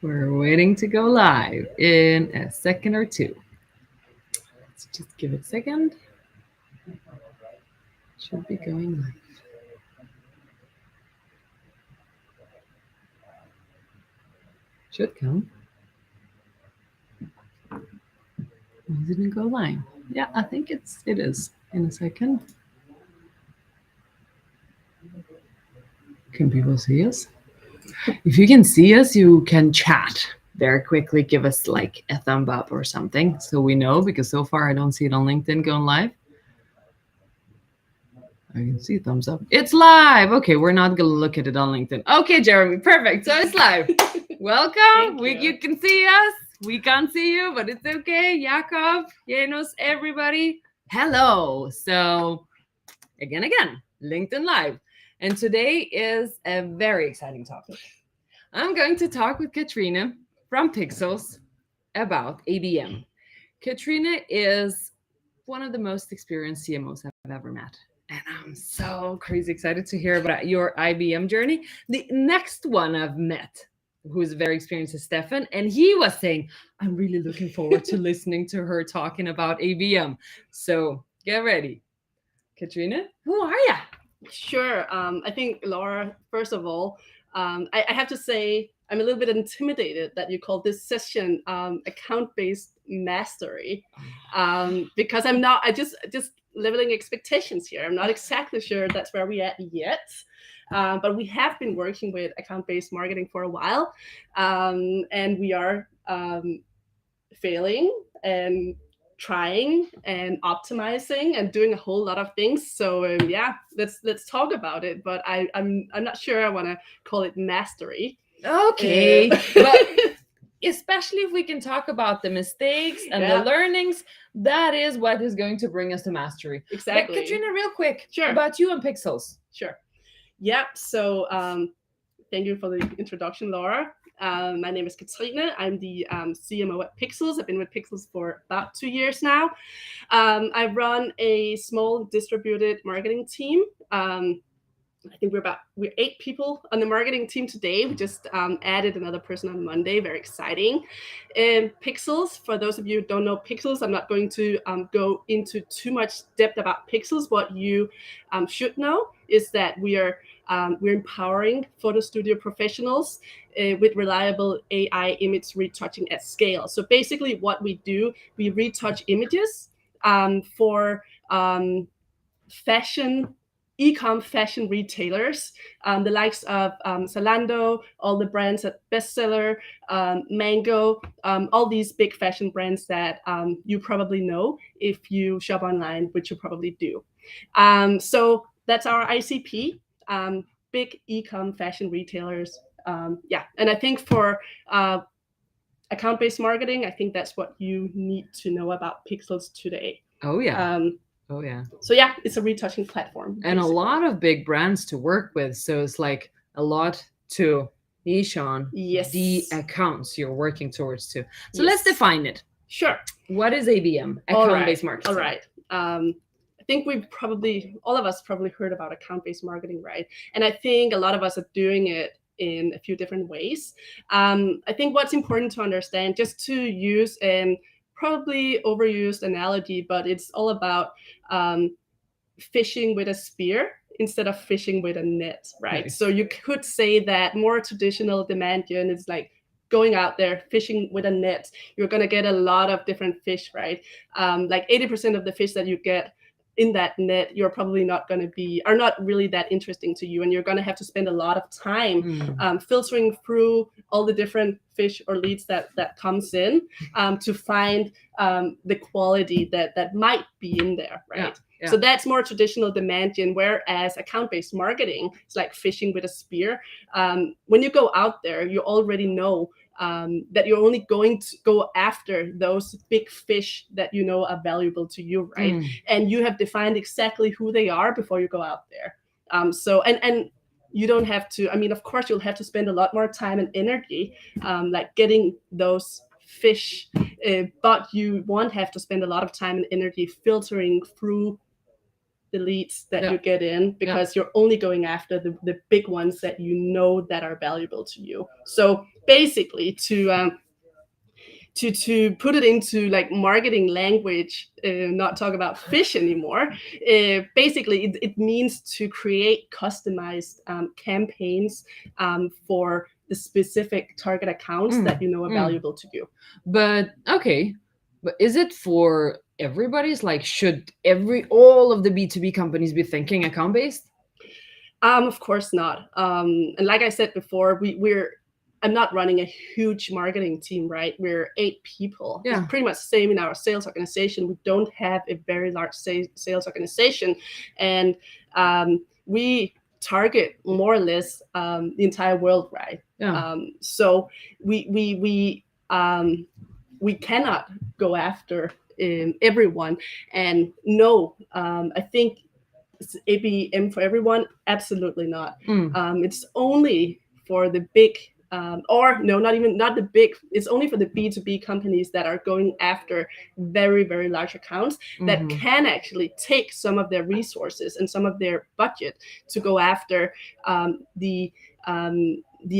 We're waiting to go live in a second or two. Let's just give it a second. Should be going live. Should come. Why didn't go live? Yeah, I think it is in a second. Can people see us? If you can see us, you can chat very quickly. Give us like a thumb up or something so we know, because so far I don't see it on LinkedIn going live. I can see thumbs up. It's live. Okay, we're not gonna look at it on LinkedIn. Okay, Jeremy, perfect. So it's live. Welcome. You can see us. We can't see you, but it's okay. Jakob, Janos, everybody. Hello. So again, LinkedIn Live. And today is a very exciting topic. I'm going to talk with Katrine from Pixelz about ABM. Katrine is one of the most experienced CMOs I've ever met. And I'm so crazy excited to hear about your IBM journey. The next one I've met, who's very experienced, is Stefan. And he was saying, I'm really looking forward to listening to her talking about ABM. So get ready. Katrine, who are you? Sure. I think, Laura, first of all, I have to say I'm a little bit intimidated that you call this session account-based mastery, because I just leveling expectations here. I'm not exactly sure that's where we're at yet. But we have been working with account-based marketing for a while, and we are failing and trying and optimizing and doing a whole lot of things. So let's talk about it. But I'm not sure I want to call it mastery. Okay, but especially if we can talk about the mistakes and the learnings, that is what is going to bring us to mastery. Exactly. But Katrine, real quick, sure, about you and Pixelz. Sure. Yeah. So thank you for the introduction, Laura. My name is Katrine. I'm the CMO at Pixelz. I've been with Pixelz for about 2 years now. I run a small distributed marketing team. I think we're 8 people on the marketing team today. We just added another person on Monday. Very exciting. And Pixelz, for those of you who don't know Pixelz, I'm not going to go into too much depth about Pixelz. What you should know is that we're empowering photo studio professionals with reliable AI image retouching at scale. So basically what we do, we retouch images for fashion, e-com fashion retailers, the likes of Zalando, all the brands at Bestseller, Mango, all these big fashion brands that you probably know if you shop online, which you probably do. So that's our ICP, big e-com fashion retailers. And I think for account-based marketing, I think that's what you need to know about Pixelz today. Oh, yeah. So yeah, it's a retouching platform. And basically a lot of big brands to work with. So it's like a lot to niche on the accounts you're working towards too. So let's define it. Sure. What is ABM? Account-based marketing. All right. I think all of us probably heard about account-based marketing, right? And I think a lot of us are doing it in a few different ways. I think what's important to understand, just to use an probably overused analogy, but it's all about fishing with a spear instead of fishing with a net, right? So you could say that more traditional demand gen is like going out there fishing with a net. You're going to get a lot of different fish, right? Like 80% of the fish that you get in that net, you're probably not really that interesting to you, and you're going to have to spend a lot of time filtering through all the different fish or leads that comes in to find the quality that might be in there, right? Yeah. So that's more traditional demand gen, whereas account-based marketing is like fishing with a spear. When you go out there, you already know that you're only going to go after those big fish that you know are valuable to you, right? And you have defined exactly who they are before you go out there. And you don't have to, of course, you'll have to spend a lot more time and energy like getting those fish, but you won't have to spend a lot of time and energy filtering through the leads that Yeah. you get in, because you're only going after the big ones that you know that are valuable to you. So basically, to put it into like marketing language, not talk about fish anymore. Basically, it means to create customized campaigns for the specific target accounts that you know are valuable to you. But okay, but is it for everybody's? Like, should all of the B2B companies be thinking account based? Of course not. And like I said before, I'm not running a huge marketing team, right? We're 8 people. Yeah. It's pretty much the same in our sales organization. We don't have a very large sales organization, and we target more or less the entire world, right? Yeah. So we cannot go after everyone. And no, I think ABM for everyone? Absolutely not. It's only for the big, or no, not the big. It's only for the B2B companies that are going after very, very large accounts that can actually take some of their resources and some of their budget to go after the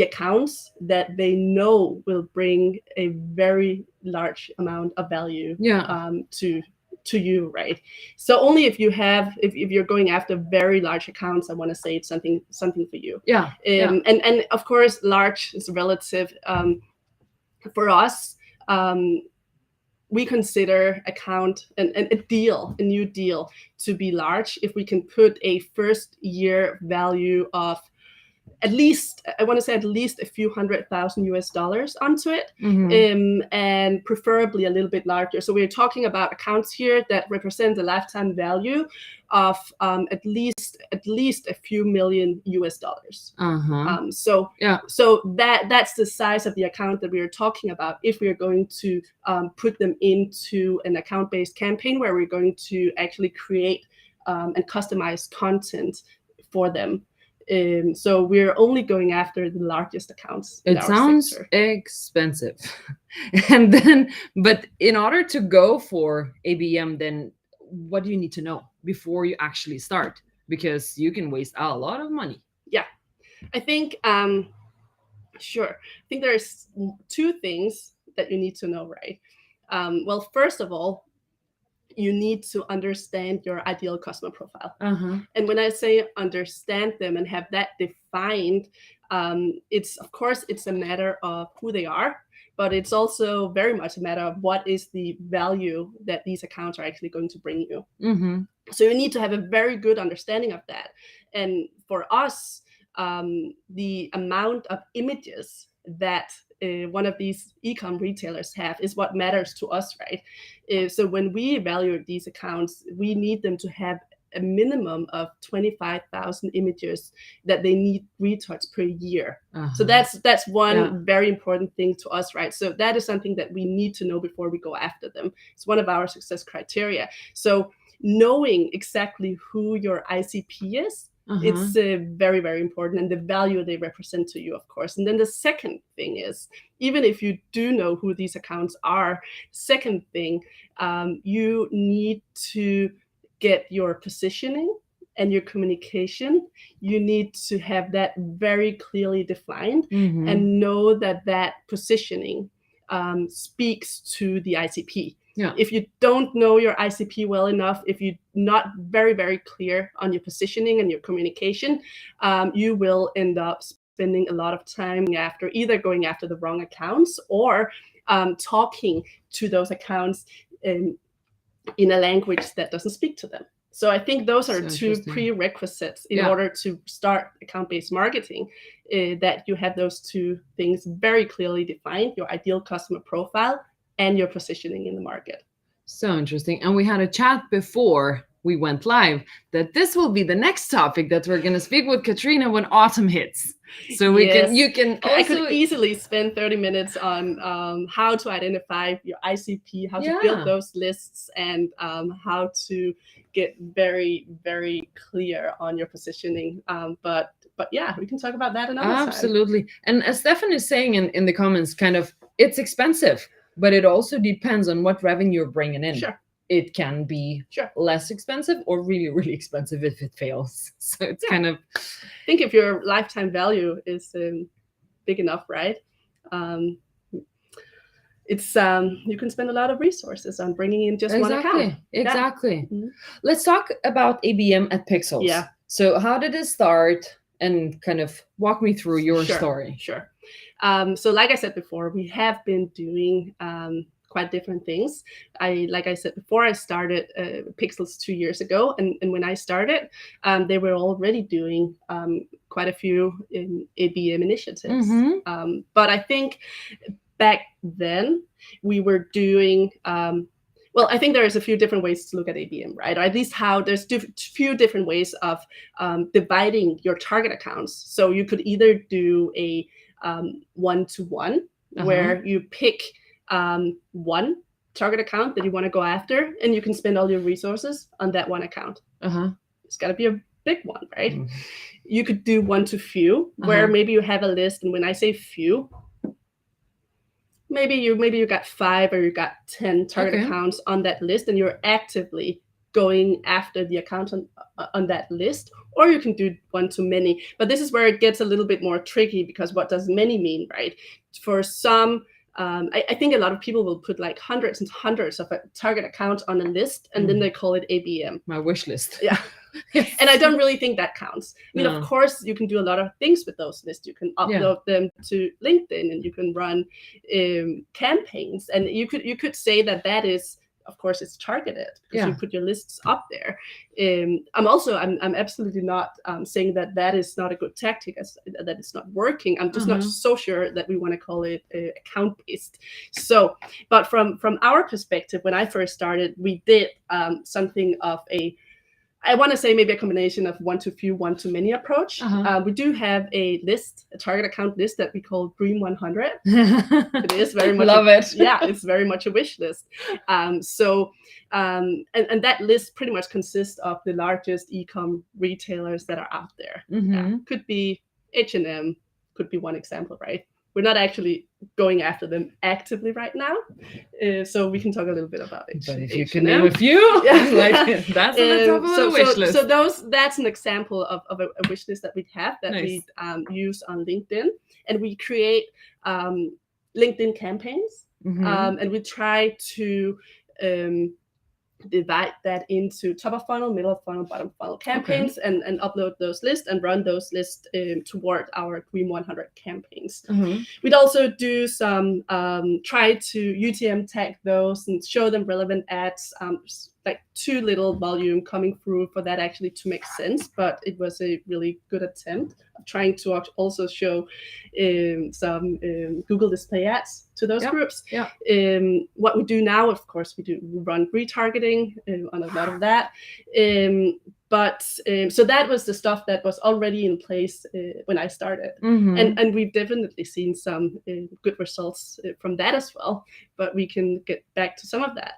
accounts that they know will bring a very large amount of value to you, right? So only if you're going after very large accounts, I want to say it's something for you. And of course, large is relative. For us, we consider account and a new deal to be large if we can put a first year value of at least a few $100,000 onto it, and preferably a little bit larger. So we're talking about accounts here that represent a lifetime value of at least a few million $. So that's the size of the account that we are talking about if we are going to put them into an account-based campaign where we're going to actually create and customize content for them. So we're only going after the largest accounts. It sounds expensive. And then, but in order to go for ABM, then what do you need to know before you actually start? Because you can waste a lot of money. Yeah, I think, sure. I think there's 2 things that you need to know, right? Well, first of all, you need to understand your ideal customer profile. And when I say understand them and have that defined, it's a matter of who they are, but it's also very much a matter of what is the value that these accounts are actually going to bring you. So you need to have a very good understanding of that. And for us, the amount of images that one of these e-com retailers have is what matters to us, right? So when we evaluate these accounts, we need them to have a minimum of 25,000 images that they need retouch per year. So that's one very important thing to us, right? So that is something that we need to know before we go after them. It's one of our success criteria. So knowing exactly who your ICP is, it's very, very important, and the value they represent to you, of course. And then the second thing is, even if you do know who these accounts are, second thing, you need to get your positioning and your communication. You need to have that very clearly defined and know that that positioning speaks to the ICP. If you don't know your ICP well enough, if you're not very, very clear on your positioning and your communication, you will end up spending a lot of time either going after the wrong accounts or talking to those accounts in a language that doesn't speak to them. So I think those are 2 prerequisites in order to start account-based marketing, that you have those 2 things very clearly defined, your ideal customer profile and your positioning in the market. So interesting. And we had a chat before we went live that this will be the next topic that we're going to speak with Katrine when autumn hits. So I could easily spend 30 minutes on how to identify your ICP, how to build those lists, and how to get very, very clear on your positioning. But yeah, we can talk about that another time. Absolutely. And as Stefan is saying in the comments, kind of, it's expensive, but it also depends on what revenue you're bringing in. Sure. it can be less expensive or really, really expensive if it fails. So it's kind of... I think if your lifetime value is big enough, right? It's you can spend a lot of resources on bringing in just one account. Exactly. Let's talk about ABM at Pixelz. Yeah. So how did it start? And kind of walk me through your story. Sure. So like I said before, we have been doing quite different things. Like I said before, I started Pixelz 2 years ago, and when I started, they were already doing quite a few ABM initiatives. But I think back then we were doing well, I think there's a few different ways to look at ABM, right? Or at least how there's few different ways of dividing your target accounts. So you could either do a one-to-one, where you pick one target account that you want to go after, and you can spend all your resources on that one account. It's got to be a big one, right? You could do one-to-few, where maybe you have a list, and when I say few, maybe you got 5 or you got 10 target accounts on that list, and you're actively going after the account on that list. Or you can do one-to-many. But this is where it gets a little bit more tricky, because what does many mean, right? For some, I think a lot of people will put like hundreds and hundreds of target accounts on a list, and then they call it ABM. My wish list. Yeah. And I don't really think that counts. I mean, of course, you can do a lot of things with those lists. You can upload them to LinkedIn, and you can run campaigns. And you could say that is, of course, it's targeted, because you put your lists up there. I'm absolutely not saying that is not a good tactic, that it's not working. I'm just not so sure that we want to call it account based. So, but from our perspective, when I first started, we did something of I want to say maybe a combination of one-to-few, one-to-many approach. We do have a target account list that we call Dream 100. It is very much love it. Yeah, it's very much a wish list. And that list pretty much consists of the largest e-com retailers that are out there. Could be H&M, could be one example, right? We're not actually going after them actively right now, so we can talk a little bit about it. But if you can name a few, like, that's on the top of the wish list. So that's an example of a wish list that we have that we use on LinkedIn, and we create LinkedIn campaigns, and we try to divide that into top of funnel, middle of funnel, bottom funnel campaigns, and upload those lists and run those lists toward our Dream 100 campaigns. We'd also do some try to UTM tag those and show them relevant ads, like too little volume coming through for that actually to make sense, but it was a really good attempt of trying to also show some Google display ads to those groups. What we do now, of course, we run retargeting on a lot of that. So that was the stuff that was already in place when I started. And we've definitely seen some good results from that as well, but we can get back to some of that.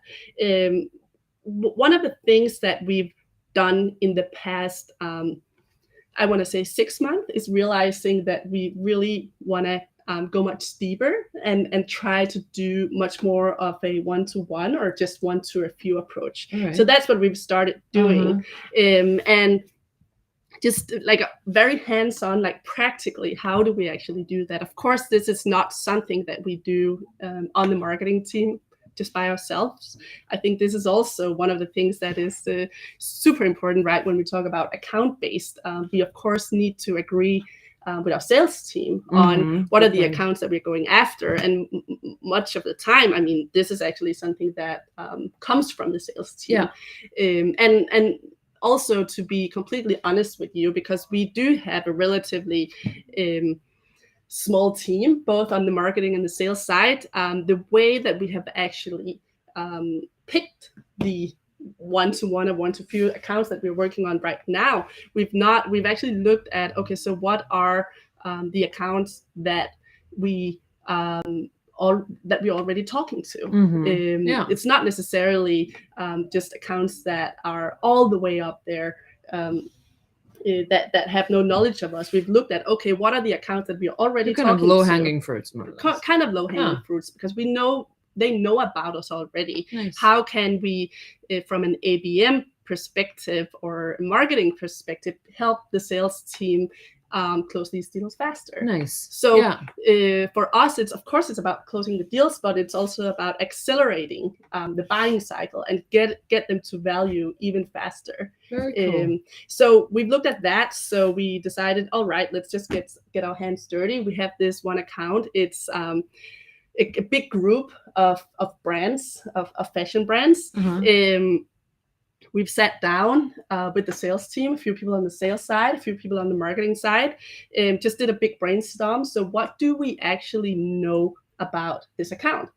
One of the things that we've done in the past, I want to say 6 months, is realizing that we really want to go much deeper and try to do much more of a one-to-one or just one-to-a-few approach. So that's what we've started doing. And just like very hands-on, like practically, how do we actually do that? Of course, this is not something that we do on the marketing team just by ourselves. I think this is also one of the things that is super important, right? When we talk about account-based, we of course need to agree with our sales team on what are the accounts that we're going after. And much of the time, I mean, this is actually something that comes from the sales team. And also, to be completely honest with you, because we do have a relatively small team, both on the marketing and the sales side, the way that we have actually picked the one-to-one or one-to-few accounts that we're working on right now, we've actually looked at, okay, so what are the accounts that we're already talking to. It's not necessarily just accounts that are all the way up there, that have no knowledge of us. We've looked at, okay, what are the accounts that we're already talking to? Kind of low-hanging fruits, more or less. Kind of low-hanging fruits, because we know they know about us already. Nice. How can we, from an ABM perspective or marketing perspective, help the sales team close these deals faster? Nice. So yeah. For us, it's about closing the deals, but it's also about accelerating the buying cycle and get them to value even faster. Very cool. So we've looked at that. So we decided, all right, let's just get our hands dirty. We have this one account. It's a big group of brands, of fashion brands. We've sat down with the sales team, a few people on the sales side, a few people on the marketing side, just did a big brainstorm. So what do we actually know about this account?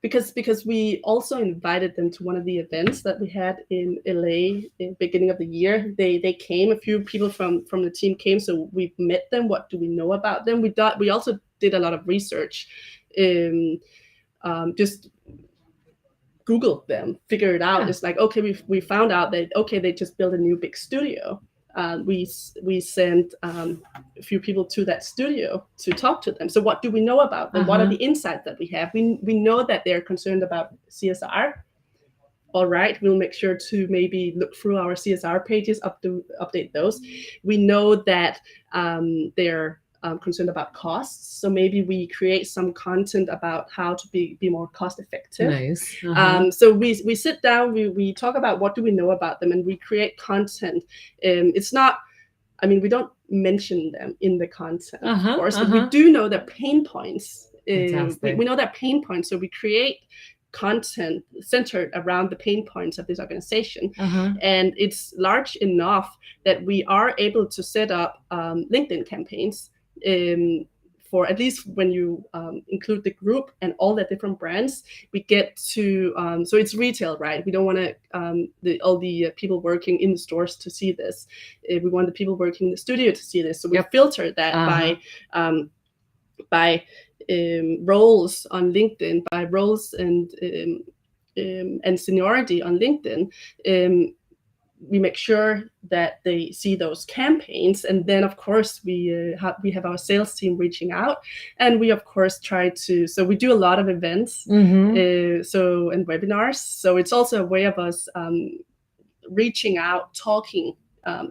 Because we also invited them to one of the events that we had in LA in the beginning of the year. They came, a few people from the team came, so we've met them. What do we know about them? We also did a lot of research, just Googled them, figured it out. It's like, okay, we found out that, okay, they just built a new big studio. We sent a few people to that studio to talk to them. So what do we know about them? What are the insights that we have? We know that they're concerned about CSR. All right, we'll make sure to maybe look through our CSR pages, update those. We know that they're concerned about costs, so maybe we create some content about how to be more cost effective. Nice. So we sit down, we talk about what do we know about them, and we create content. It's not, I mean, we don't mention them in the content, of course, but we do know their pain points. We know their pain points, so we create content centered around the pain points of this organization. And it's large enough that we are able to set up LinkedIn campaigns for, at least when you include the group and all the different brands, we get to, so it's retail, right? We don't want to all the people working in the stores to see this. We want the people working in the studio to see this. So we filter that by roles on LinkedIn, by roles and seniority on LinkedIn. We make sure that they see those campaigns, and then of course we have our sales team reaching out, and we of course try to. So we do a lot of events, and webinars. So it's also a way of us reaching out, talking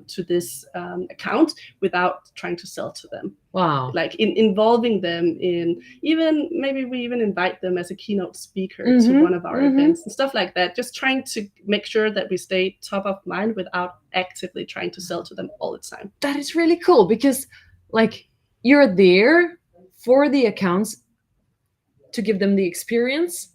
to this account without trying to sell to them. Wow. Like involving them in, even maybe we even invite them as a keynote speaker to one of our events and stuff like that. Just trying to make sure that we stay top of mind without actively trying to sell to them all the time. That is really cool, because like you're there for the accounts to give them the experience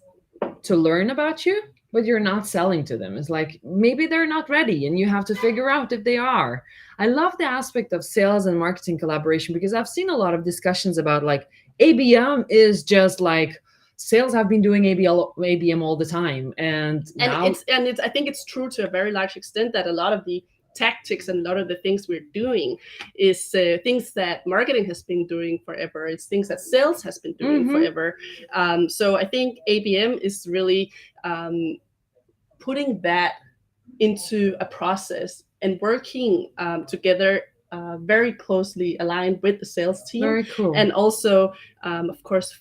to learn about you, but you're not selling to them. It's like maybe they're not ready and you have to figure out if they are. I love the aspect of sales and marketing collaboration, because I've seen a lot of discussions about like ABM is just like sales have been doing ABM all the time. And it's I think it's true to a very large extent that a lot of the tactics and a lot of the things we're doing is things that marketing has been doing forever. It's things that sales has been doing forever. So I think ABM is really putting that into a process and working together very closely aligned with the sales team. Very cool. And also, of course,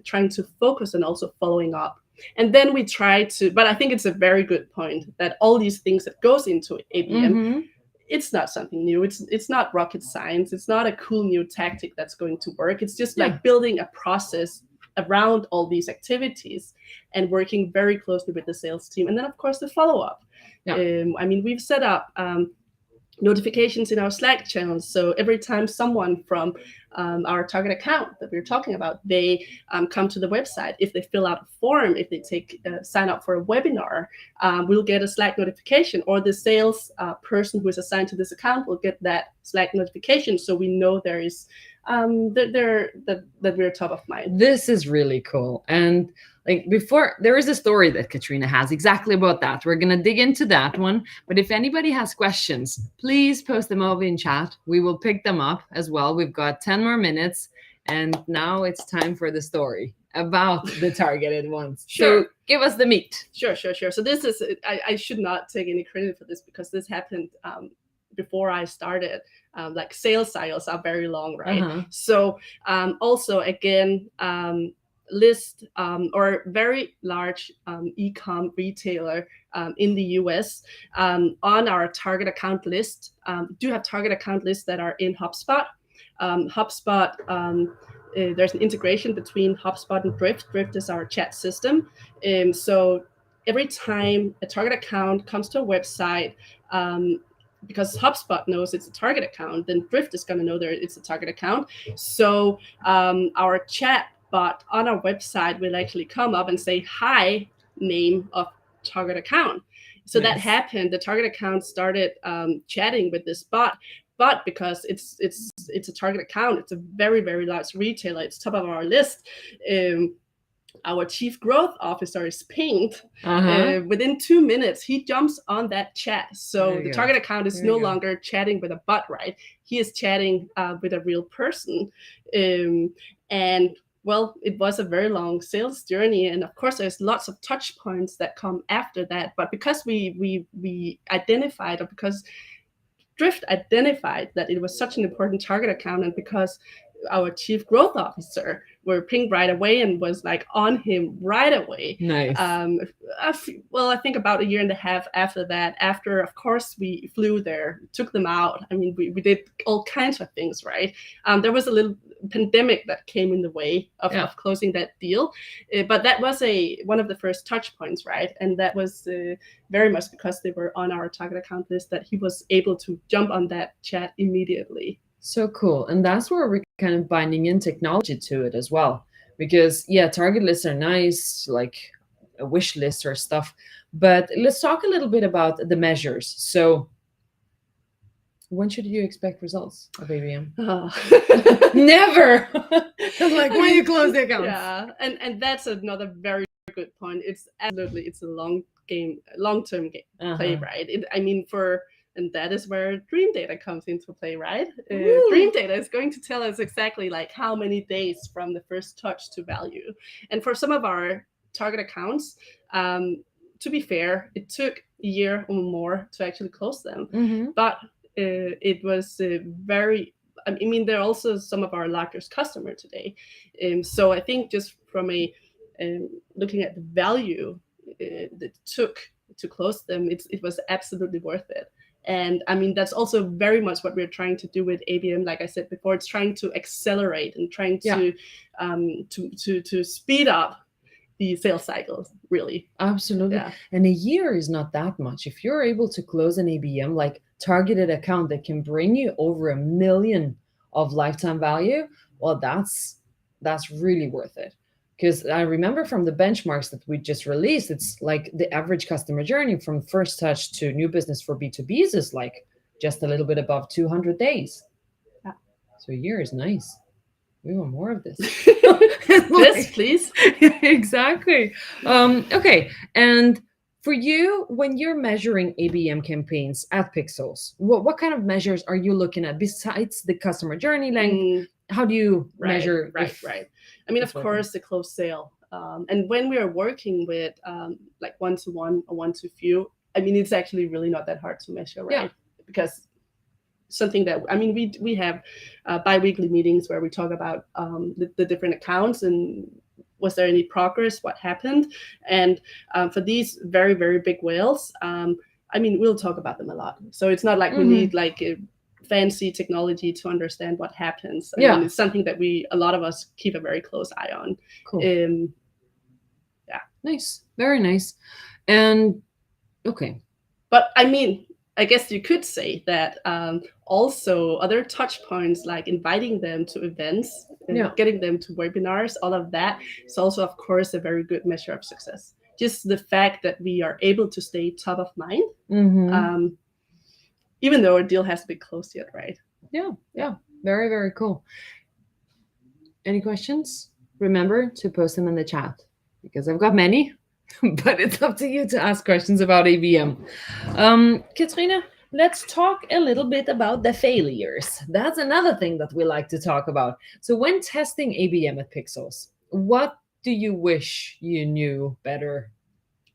trying to focus and also following up. And then we try to, but I think it's a very good point that all these things that goes into ABM, it's not something new. It's not rocket science. It's not a cool new tactic that's going to work. It's just like building a process around all these activities and working very closely with the sales team. And then, of course, the follow-up. I mean, we've set up notifications in our Slack channels. So every time someone from our target account that we're talking about, they come to the website, if they fill out a form, if they sign up for a webinar, we'll get a Slack notification, or the sales person who is assigned to this account will get that Slack notification. So we know there is that we're top of mind. This is really cool. And like before, there is a story that Katrine has exactly about that. We're going to dig into that one. But if anybody has questions, please post them over in chat. We will pick them up as well. We've got 10 more minutes. And now it's time for the story about the targeted ones. Sure. So give us the meat. Sure. So this is, I should not take any credit for this, because this happened before I started. Like sales cycles are very long, right? So also, again, list or very large e-com retailer in the US on our target account list. Do have target account lists that are in HubSpot. HubSpot, there's an integration between HubSpot and Drift. Drift is our chat system. So every time a target account comes to a website, because HubSpot knows it's a target account, then Drift is going to know that it's a target account. So our chat bot on our website will actually come up and say, hi, name of target account. So that happened. The target account started chatting with this bot. But because it's a target account, it's a very, very large retailer, it's top of our list. Our chief growth officer is pinged. Within 2 minutes, he jumps on that chat. So the target account is no longer chatting with a bot, right? He is chatting with a real person. And well, it was a very long sales journey. And of course, there's lots of touch points that come after that. But because we identified, or because Drift identified that it was such an important target account, and because our chief growth officer were pinged right away and was like on him right away. Nice. I think about 1.5 years after that, after, of course, we flew there, took them out. I mean, we did all kinds of things, right? There was a little pandemic that came in the way of closing that deal. But that was one of the first touch points, right? And that was very much because they were on our target account list that he was able to jump on that chat immediately. So cool. And that's where we're kind of binding in technology to it as well. Because, target lists are nice, like a wish list or stuff. But let's talk a little bit about the measures. So when should you expect results of ABM? Never. Like when you close the account. Yeah, and that's another very good point. It's a long-term game play, right? And that is where Dream Data comes into play, right? Dream Data is going to tell us exactly like how many days from the first touch to value. And for some of our target accounts, to be fair, it took 1 year or more to actually close them. But it was they're also some of our largest customers today. So I think just from looking at the value that it took to close them, it was absolutely worth it. And I mean, that's also very much what we're trying to do with ABM. Like I said before, it's trying to accelerate and trying to speed up the sales cycles, really. Absolutely. Yeah. And 1 year is not that much. If you're able to close an ABM, like targeted account that can bring you over $1 million of lifetime value, well, that's really worth it. Because I remember from the benchmarks that we just released, it's like the average customer journey from first touch to new business for B2Bs is like just a little bit above 200 days. Yeah. So 1 year is nice. We want more of this. Yes, please. Exactly. Okay. And for you, when you're measuring ABM campaigns at Pixelz, what kind of measures are you looking at besides the customer journey length? How do you measure? Right. I mean, of course, the closed sale. And when we are working with like one-to-one or one-to-few, I mean, it's actually really not that hard to measure, right? Yeah. Because something that, I mean, we have bi-weekly meetings where we talk about the different accounts and was there any progress, what happened. And for these very, very big whales, I mean, we'll talk about them a lot. So it's not like we need like a fancy technology to understand what happens. I mean, it's something that a lot of us keep a very close eye on. Cool. Nice. Very nice. And okay. But I mean, I guess you could say that also other touch points like inviting them to events, getting them to webinars, all of that is also, of course, a very good measure of success. Just the fact that we are able to stay top of mind. Even though our deal has to be closed yet, right? Yeah. Very, very cool. Any questions? Remember to post them in the chat because I've got many, but it's up to you to ask questions about ABM. Katrine, let's talk a little bit about the failures. That's another thing that we like to talk about. So when testing ABM at Pixelz, what do you wish you knew better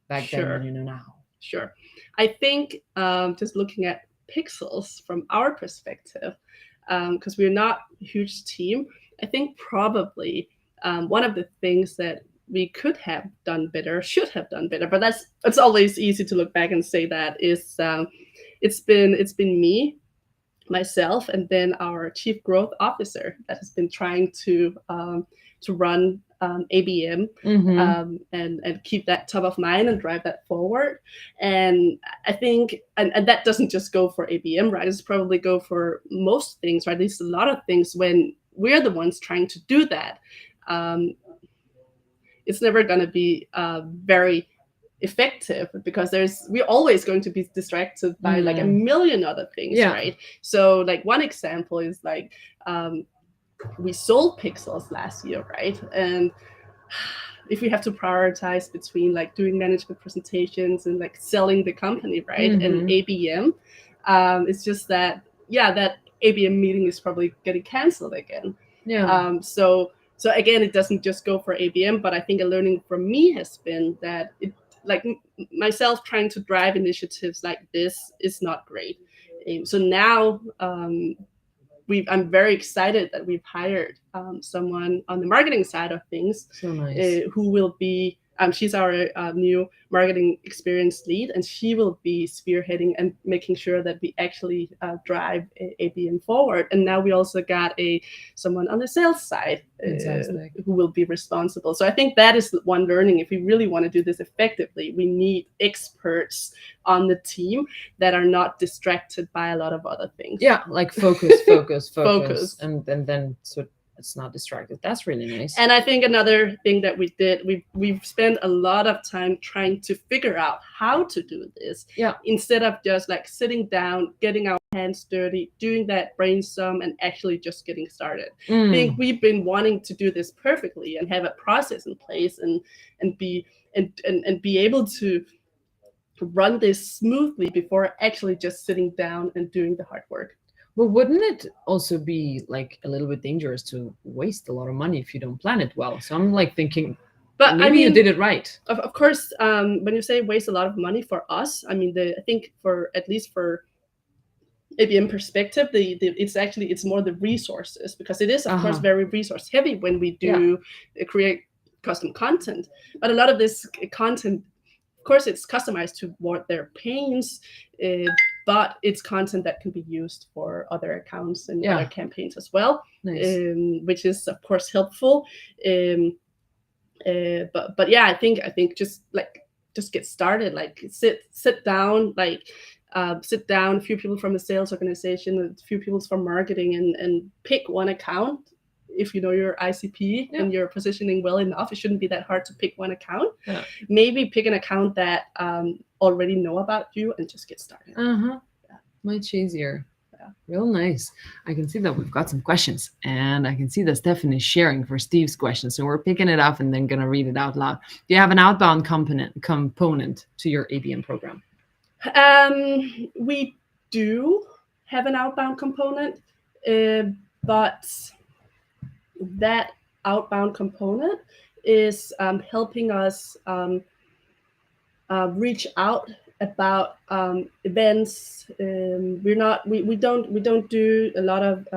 back then than you know now? Sure. I think just looking at Pixelz from our perspective, because we're not a huge team, I think probably one of the things that we could have done better, should have done better, but it's always easy to look back and say that is it's been me, myself, and then our chief growth officer that has been trying to run ABM and keep that top of mind and drive that forward. And I think, and that doesn't just go for ABM, right? It's probably go for most things, right? At least a lot of things when we're the ones trying to do that. It's never going to be very effective because we're always going to be distracted by like a million other things, right? So like one example is like we sold Pixelz last year, right? And if we have to prioritize between like doing management presentations and like selling the company, right, and ABM, it's just that that ABM meeting is probably getting canceled again. So again, it doesn't just go for ABM, but I think a learning from me has been that it, like myself trying to drive initiatives like this is not great. So now I'm very excited that we've hired someone on the marketing side of things, so nice. Who will be, she's our new marketing experience lead, and she will be spearheading and making sure that we actually drive ABM forward. And now we also got someone on the sales side who will be responsible. So I think that is one learning. If we really want to do this effectively, we need experts on the team that are not distracted by a lot of other things. Yeah, like focus. And then so it's not distracted. That's really nice. And I think another thing that we did, we've spent a lot of time trying to figure out how to do this. Instead of just like sitting down, getting our hands dirty, doing that brainstorm, and actually just getting started. I think we've been wanting to do this perfectly and have a process in place and be able to run this smoothly before actually just sitting down and doing the hard work. But wouldn't it also be like a little bit dangerous to waste a lot of money if you don't plan it well? So I'm like thinking, but maybe you did it right. Of course, when you say waste a lot of money for us, I mean, I think for at least for ABM perspective, it's more the resources, because it is of course very resource heavy when we do create custom content. But a lot of this content, of course, it's customized to what their pains. But it's content that can be used for other accounts and other campaigns as well, which is of course helpful. But yeah, I think just get started. Like sit down, sit down. A few people from the sales organization, a few people from marketing, and pick one account. If you know your ICP and you're positioning well enough, it shouldn't be that hard to pick one account. Maybe pick an account that already know about you and just get started. Much easier. Real nice. I can see that we've got some questions, and I can see that Stefan is sharing for Steve's question. So we're picking it up and then gonna read it out loud. Do you have an outbound component to your ABM program? We do have an outbound component, but that outbound component is helping us reach out about events. We don't do a lot of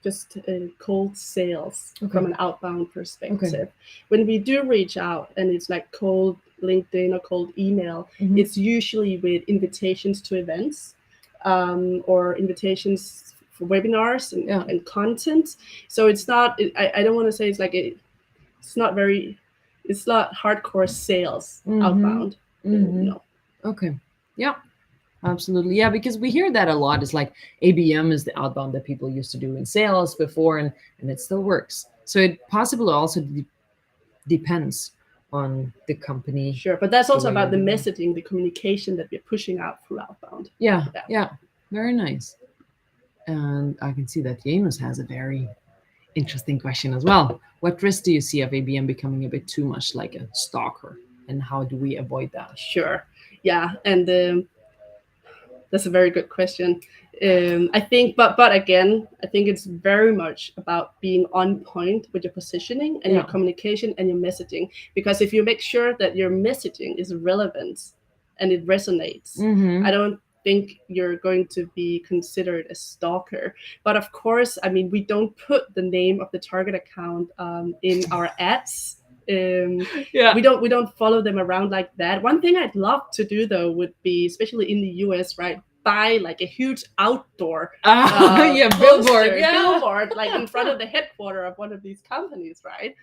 just cold sales from an outbound perspective. When we do reach out, and it's like cold LinkedIn or cold email, it's usually with invitations to events or invitations for webinars and content. So it's not, I don't want to say it's not hardcore sales outbound. No. Okay. Yeah, absolutely. Yeah, because we hear that a lot. It's like ABM is the outbound that people used to do in sales before, and it still works. So it possibly also depends on the company. Sure, but that's also about the messaging, the communication that we're pushing out through outbound. Yeah. Very nice. And I can see that Janus has a very interesting question as well. What risk do you see of ABM becoming a bit too much like a stalker, and how do we avoid that? Sure. Yeah, and that's a very good question. I think, but again, I think it's very much about being on point with your positioning and your communication and your messaging. Because if you make sure that your messaging is relevant and it resonates, I don't think you're going to be considered a stalker. But of course, I mean, we don't put the name of the target account in our ads. We don't follow them around like that. One thing I'd love to do though would be, especially in the US, right, buy like a huge outdoor billboard like in front of the headquarter of one of these companies, right?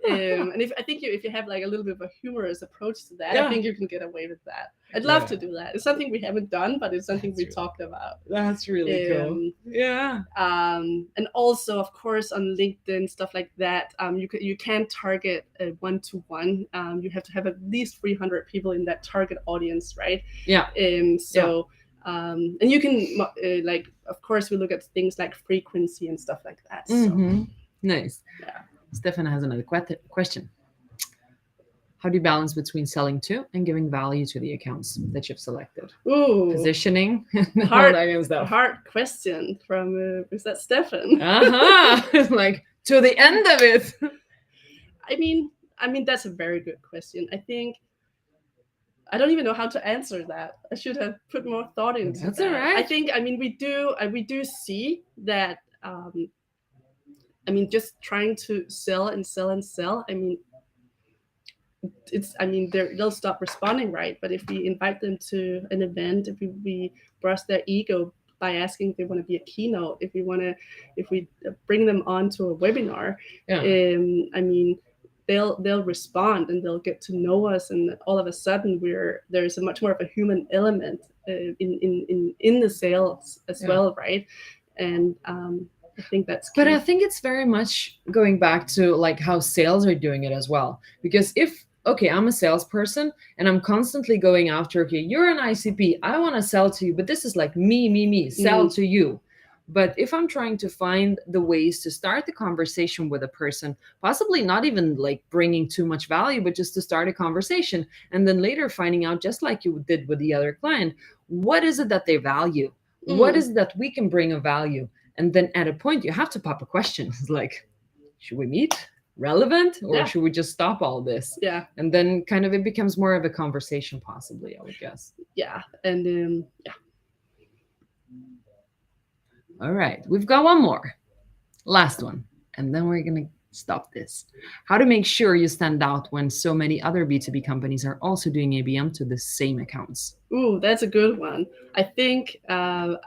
And if you have like a little bit of a humorous approach to that, I think you can get away with that. I'd love to do that. It's something we haven't done, but it's something we talked about. That's really cool. Yeah. And also, of course, on LinkedIn, stuff like that, you can't target a one-to-one. You have to have at least 300 people in that target audience, right? Yeah. And you can like, of course, we look at things like frequency and stuff like that. So. Nice. Yeah. Stefan has another question. How do you balance between selling to and giving value to the accounts that you've selected? Ooh, positioning. Hard question from is that Stefan? It's like to the end of it. I mean, that's a very good question. I think I don't even know how to answer that. I should have put more thought into that. That's all right. I think, we do see that. Just trying to sell and sell and sell. They'll stop responding, right? But if we invite them to an event, if we brush their ego by asking if they want to be a keynote, if we bring them onto a webinar, they'll respond and they'll get to know us, and all of a sudden there's a much more of a human element in the sales as well, right? And I think that's key. But I think it's very much going back to like how sales are doing it as well. Because if I'm a salesperson and I'm constantly going after, you're an ICP, I want to sell to you, but this is like me, sell to you. But if I'm trying to find the ways to start the conversation with a person, possibly not even like bringing too much value, but just to start a conversation, and then later finding out, just like you did with the other client, what is it that they value? What is it that we can bring of value? And then at a point, you have to pop a question. It's like, should we meet? Relevant? Or should we just stop all this? Yeah. And then kind of it becomes more of a conversation, possibly, I would guess. Yeah. And All right. We've got one more. Last one. And then we're going to stop this. How to make sure you stand out when so many other B2B companies are also doing ABM to the same accounts? Ooh, that's a good one. I think I'm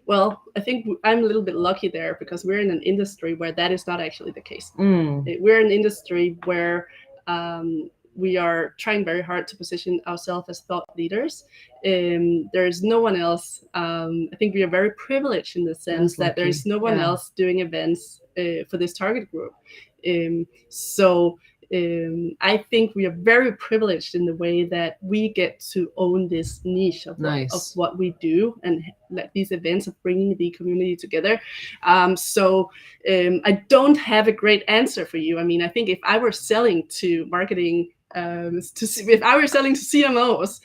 a little bit lucky there because we're in an industry where that is not actually the case. We're in an industry where we are trying very hard to position ourselves as thought leaders. There's no one else. I think we are very privileged in the sense that there's no one else doing events for this target group. I think we are very privileged in the way that we get to own this niche of what we do, and like these events of bringing the community together. I don't have a great answer for you. I think if I were selling to marketing, if I were selling to CMOs,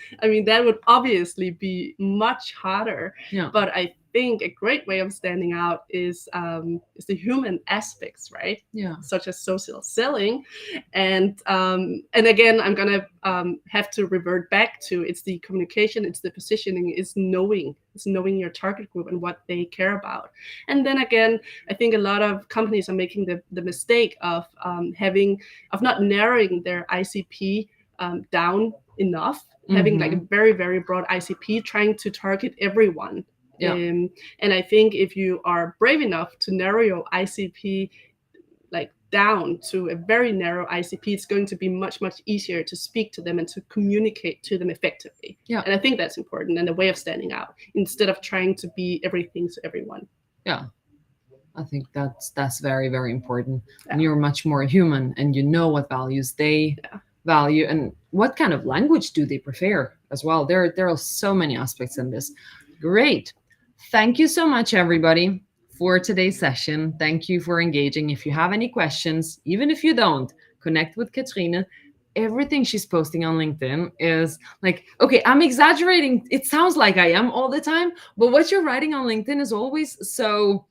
that would obviously be much harder. Yeah. But I think a great way of standing out is the human aspects, right? Yeah. Such as social selling, and again, I'm gonna have to revert back to it's the communication, it's the positioning, it's knowing your target group and what they care about. And then again, I think a lot of companies are making the mistake of not narrowing their ICP down enough, having like a very, very broad ICP, trying to target everyone. Yeah. And I think if you are brave enough to narrow your ICP like down to a very narrow ICP, it's going to be much, much easier to speak to them and to communicate to them effectively. Yeah. And I think that's important, and a way of standing out instead of trying to be everything to everyone. Yeah. I think that's very, very important. Yeah. And you're much more human, and you know what values they value and what kind of language do they prefer as well. There are so many aspects in this. Great. Thank you so much, everybody, for today's session. Thank you for engaging. If you have any questions, even if you don't, connect with Katrine. Everything she's posting on LinkedIn is like, okay, I'm exaggerating. It sounds like I am all the time, but what you're writing on LinkedIn is always so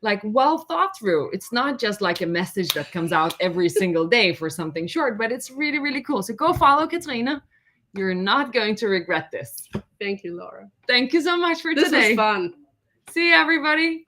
like well thought through. It's not just like a message that comes out every single day for something short, but it's really, really cool. So go follow Katrine. You're not going to regret this. Thank you, Laura. Thank you so much for This today. was fun. See you, everybody.